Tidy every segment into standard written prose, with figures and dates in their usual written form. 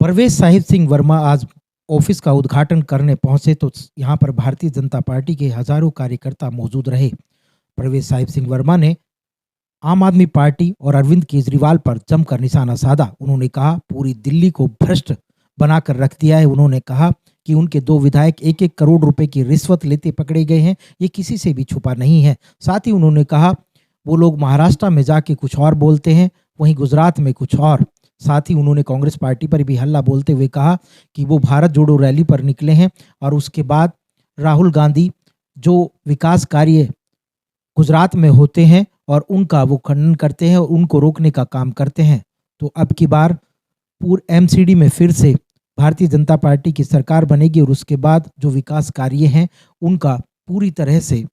परवेज साहिब सिंह वर्मा आज ऑफिस का उद्घाटन करने पहुंचे तो यहां पर भारतीय जनता पार्टी के हजारों कार्यकर्ता मौजूद रहे। परवेज साहिब सिंह वर्मा ने आम आदमी पार्टी और अरविंद केजरीवाल पर जमकर निशाना साधा। उन्होंने कहा पूरी दिल्ली को भ्रष्ट बनाकर रख दिया है। उन्होंने कहा कि उनके दो विधायक 1-1 करोड़ रुपए की रिश्वत लेते पकड़े गए हैं, ये किसी से भी छुपा नहीं है। साथ ही उन्होंने कहा वो लोग महाराष्ट्र में जाके कुछ और बोलते हैं, वहीं गुजरात में कुछ और। साथ ही उन्होंने कांग्रेस पार्टी पर भी हल्ला बोलते हुए कहा कि वो भारत जोड़ो रैली पर निकले हैं और उसके बाद राहुल गांधी जो विकास कार्य गुजरात में होते हैं और उनका वो खंडन करते हैं और उनको रोकने का काम करते हैं। तो अब की बार पूरे एमसीडी में फिर से भारतीय जनता पार्टी की सरकार बनेगी और उसके बाद जो विकास कार्य हैं उनका पूरी तरह से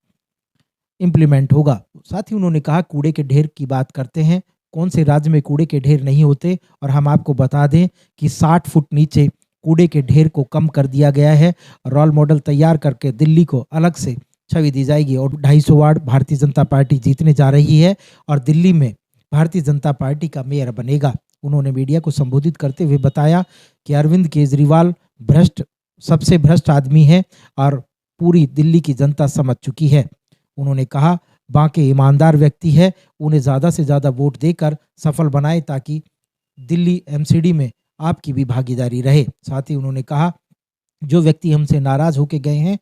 इम्प्लीमेंट होगा। साथ ही उन्होंने कहा कूड़े के ढेर की बात करते हैं, कौन से राज्य में कूड़े के ढेर नहीं होते। और हम आपको बता दें कि 60 फुट नीचे कूड़े के ढेर को कम कर दिया गया है। रोल मॉडल तैयार करके दिल्ली को अलग से छवि दी जाएगी और 250 वार्ड भारतीय जनता पार्टी जीतने जा रही है और दिल्ली में भारतीय जनता पार्टी का मेयर बनेगा। उन्होंने मीडिया को संबोधित करते हुए बताया कि अरविंद केजरीवाल सबसे भ्रष्ट आदमी है और पूरी दिल्ली की जनता समझ चुकी है। उन्होंने कहा बाकी ईमानदार व्यक्ति है, उन्हें ज़्यादा से ज़्यादा वोट देकर सफल बनाए ताकि दिल्ली एमसीडी में आपकी भी भागीदारी रहे। साथ ही उन्होंने कहा जो व्यक्ति हमसे नाराज होके गए हैं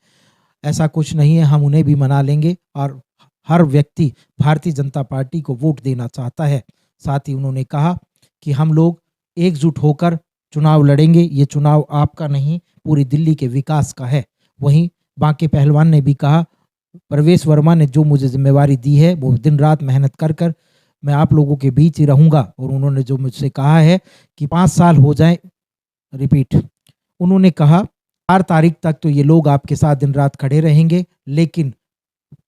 ऐसा कुछ नहीं है, हम उन्हें भी मना लेंगे और हर व्यक्ति भारतीय जनता पार्टी को वोट देना चाहता है। साथ ही उन्होंने कहा कि हम लोग एकजुट होकर चुनाव लड़ेंगे, ये चुनाव आपका नहीं पूरी दिल्ली के विकास का है। वहीं बांके पहलवान ने भी कहा परवेश वर्मा ने जो मुझे जिम्मेवारी दी है वो दिन रात मेहनत कर कर मैं आप लोगों के बीच ही रहूंगा। और उन्होंने जो मुझसे कहा है कि 5 साल हो जाए, रिपीट, उन्होंने कहा 4 तारीख तक तो ये लोग आपके साथ दिन रात खड़े रहेंगे, लेकिन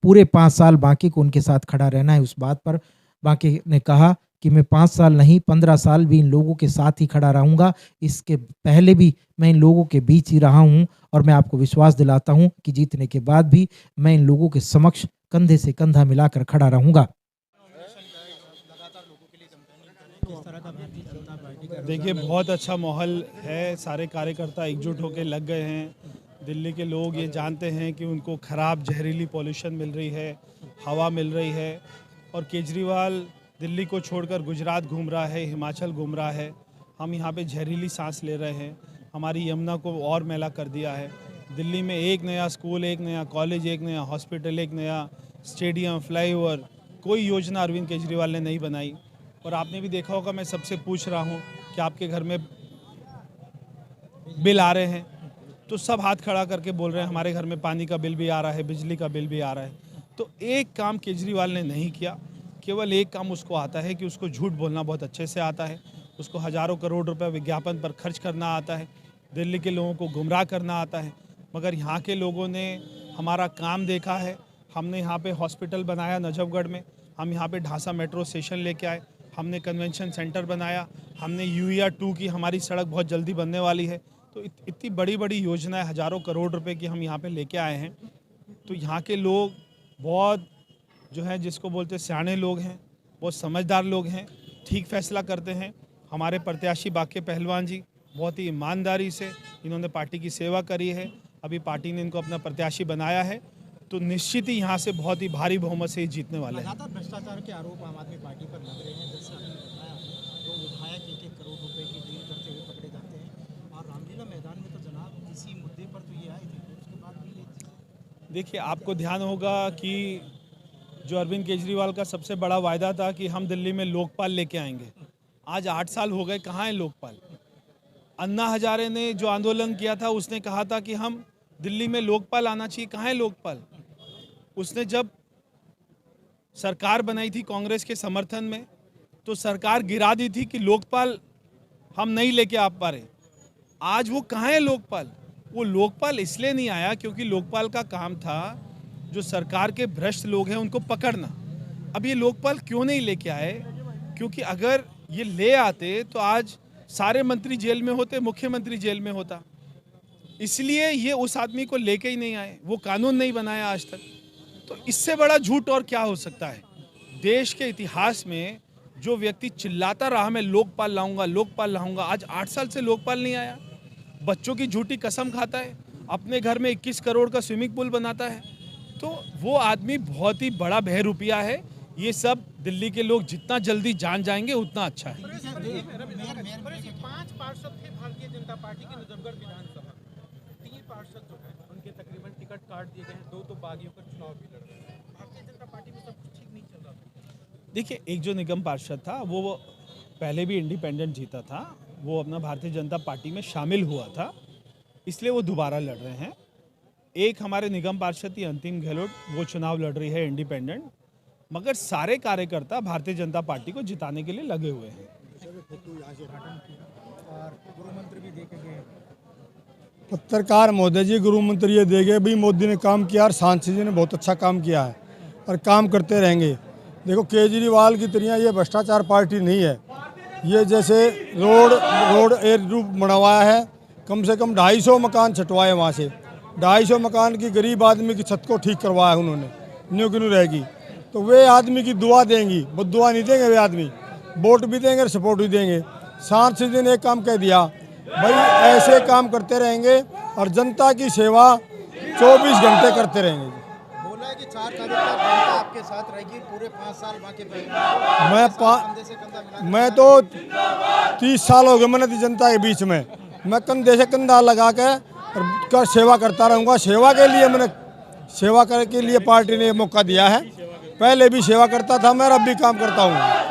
पूरे 5 साल बांके को उनके साथ खड़ा रहना है। उस बात पर बांके ने कहा कि मैं 5 साल नहीं 15 साल भी इन लोगों के साथ ही खड़ा रहूंगा। इसके पहले भी मैं इन लोगों के बीच ही रहा हूं और मैं आपको विश्वास दिलाता हूं कि जीतने के बाद भी मैं इन लोगों के समक्ष कंधे से कंधा मिलाकर खड़ा रहूंगा। देखिए, बहुत अच्छा माहौल है, सारे कार्यकर्ता एकजुट होकर लग गए हैं। दिल्ली के लोग ये जानते हैं कि उनको ख़राब जहरीली पॉल्यूशन मिल रही है, हवा मिल रही है और केजरीवाल दिल्ली को छोड़कर गुजरात घूम रहा है, हिमाचल घूम रहा है। हम यहाँ पे जहरीली सांस ले रहे हैं, हमारी यमुना को और मैला कर दिया है। दिल्ली में एक नया स्कूल, एक नया कॉलेज, एक नया हॉस्पिटल, एक नया स्टेडियम, फ्लाईओवर, कोई योजना अरविंद केजरीवाल ने नहीं बनाई। और आपने भी देखा होगा, मैं सबसे पूछ रहा हूँ कि आपके घर में बिल आ रहे हैं, तो सब हाथ खड़ा करके बोल रहे हैं हमारे घर में पानी का बिल भी आ रहा है, बिजली का बिल भी आ रहा है। तो एक काम केजरीवाल ने नहीं किया, केवल एक काम उसको आता है कि उसको झूठ बोलना बहुत अच्छे से आता है, उसको हज़ारों करोड़ रुपए विज्ञापन पर खर्च करना आता है, दिल्ली के लोगों को गुमराह करना आता है। मगर यहाँ के लोगों ने हमारा काम देखा है। हमने यहाँ पे हॉस्पिटल बनाया नजफगढ़ में, हम यहाँ पे ढांसा मेट्रो स्टेशन लेके आए, हमने कन्वेंशन सेंटर बनाया, हमने यूईआर 2 की हमारी सड़क बहुत जल्दी बनने वाली है। तो इतनी बड़ी बड़ी योजनाएं हज़ारों करोड़ रुपए की हम यहाँ पे लेके आए हैं। तो यहाँ के लोग बहुत जो है, जिसको बोलते सियाने लोग हैं, बहुत समझदार लोग हैं, ठीक फैसला करते हैं। हमारे प्रत्याशी बांके पहलवान जी बहुत ही ईमानदारी से इन्होंने पार्टी की सेवा करी है। अभी पार्टी ने इनको अपना प्रत्याशी बनाया है, तो निश्चित ही यहाँ से बहुत ही भारी बहुमत से ही जीतने वाले हैं। लगातार भ्रष्टाचार के आरोप आम आदमी पार्टी पर लग रहे हैं। जैसे आपने बताया, तो विधायक 1-1 करोड़ रुपए की डील करते हुए पकड़े जाते हैं और रामलीला मैदान में तो जनाब इसी मुद्दे पर तो ये आए थे, तो उसके बाद भी ये। देखिए, आपको ध्यान होगा कि जो अरविंद केजरीवाल का सबसे बड़ा वायदा था कि हम दिल्ली में लोकपाल लेके आएंगे, आज 8 साल हो गए, कहाँ है लोकपाल? अन्ना हजारे ने जो आंदोलन किया था उसने कहा था कि हम दिल्ली में लोकपाल आना चाहिए, कहाँ है लोकपाल? उसने जब सरकार बनाई थी कांग्रेस के समर्थन में, तो सरकार गिरा दी थी कि लोकपाल हम नहीं लेके आ पा रहे। आज वो कहाँ है लोकपाल? वो लोकपाल इसलिए नहीं आया क्योंकि लोकपाल का काम था जो सरकार के भ्रष्ट लोग हैं उनको पकड़ना। अब ये लोकपाल क्यों नहीं लेके आए? क्योंकि अगर ये ले आते तो आज सारे मंत्री जेल में होते, मुख्यमंत्री जेल में होता। इसलिए ये उस आदमी को लेके ही नहीं आए, वो कानून नहीं बनाया आज तक। तो इससे बड़ा झूठ और क्या हो सकता है? देश के इतिहास में जो व्यक्ति चिल्लाता रहा मैं लोकपाल लाऊंगा, आज 8 साल से लोकपाल नहीं आया। बच्चों की झूठी कसम खाता है, अपने घर में 21 करोड़ का स्विमिंग पूल बनाता है। तो वो आदमी बहुत ही बड़ा बहरूपिया है। ये सब दिल्ली के लोग जितना जल्दी जान जाएंगे उतना अच्छा है। 5 पार्षद थे भारतीय जनता पार्टी के नजफगढ़ विधानसभा, 3 पार्षद जो है उनके तकरीबन टिकट काट दिए गए हैं, 2 तो बागियों का चुनाव भी लड़ रहे हैं। भारतीय जनता पार्टी में सब कुछ ठीक नहीं चल रहा था। देखिए, एक जो निगम पार्षद था वो पहले भी इंडिपेंडेंट जीता था, वो अपना भारतीय जनता पार्टी में शामिल हुआ था, इसलिए वो दोबारा लड़ रहे हैं। एक हमारे निगम पार्षद थी अंतिम गहलोत, वो चुनाव लड़ रही है इंडिपेंडेंट, मगर सारे कार्यकर्ता भारतीय जनता पार्टी को जिताने के लिए लगे हुए हैं। पत्रकार महोदय जी, गृह मंत्री ये देंगे भाई मोदी ने काम किया और सांसद जी ने बहुत अच्छा काम किया है और काम करते रहेंगे। देखो, केजरीवाल की तरह ये भ्रष्टाचार पार्टी नहीं है। ये जैसे रोड एयर रूप बनवाया है, कम से कम 250 मकान छटवाए वहाँ से, 250 मकान की गरीब आदमी की छत को ठीक करवाया उन्होंने, न्यू की न्यू रहेगी। तो वे आदमी की दुआ देंगी, वो दुआ नहीं देंगे, वे आदमी वोट भी देंगे और सपोर्ट भी देंगे। सांसद जी ने एक काम कह दिया, भाई ऐसे काम करते रहेंगे और जनता की सेवा 24 घंटे करते रहेंगे। बोला है कि 4 तारीख तक जनता आपके साथ रहेगी, पूरे 5 साल बाकी मैं तो 30 साल हो गए मैंने जनता के बीच में, मैं कंधे से कंधा लगा कर सेवा करता रहूँगा। सेवा के लिए के लिए पार्टी ने मौका दिया है, पहले भी सेवा करता था मैं, अब भी काम करता हूँ।